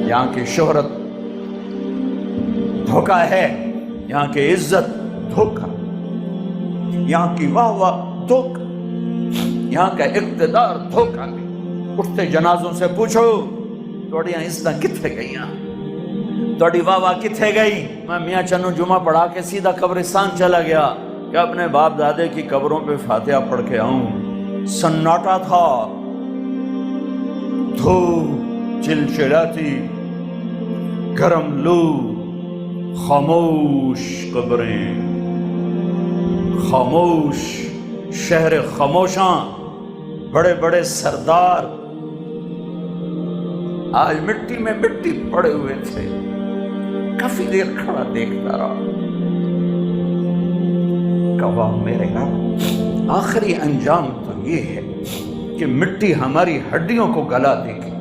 یہاں کی شہرت دھوکہ ہے، یہاں کی عزت دھوکہ، یہاں کی واہ واہ دھوکہ، یہاں کا اقتدار دھوکہ۔ اٹھتے جنازوں سے پوچھو توڑیاں عزتاں کتھے گئیاں، توڑی واہ واہ کتھے گئی؟ میں میاں چنو جمعہ پڑھا کے سیدھا قبرستان چلا گیا کہ اپنے باپ دادے کی قبروں پہ فاتحہ پڑھ کے آؤں۔ سناٹا تھا، دھوپ چلچلاتی، گرم لو، خاموش قبریں، خاموش شہر خاموشاں، بڑے بڑے سردار آج مٹی میں مٹی پڑے ہوئے تھے۔ کافی دیر کھڑا دیکھتا رہا، کہا میرے رب آخری انجام تو یہ ہے کہ مٹی ہماری ہڈیوں کو گلا دے گی،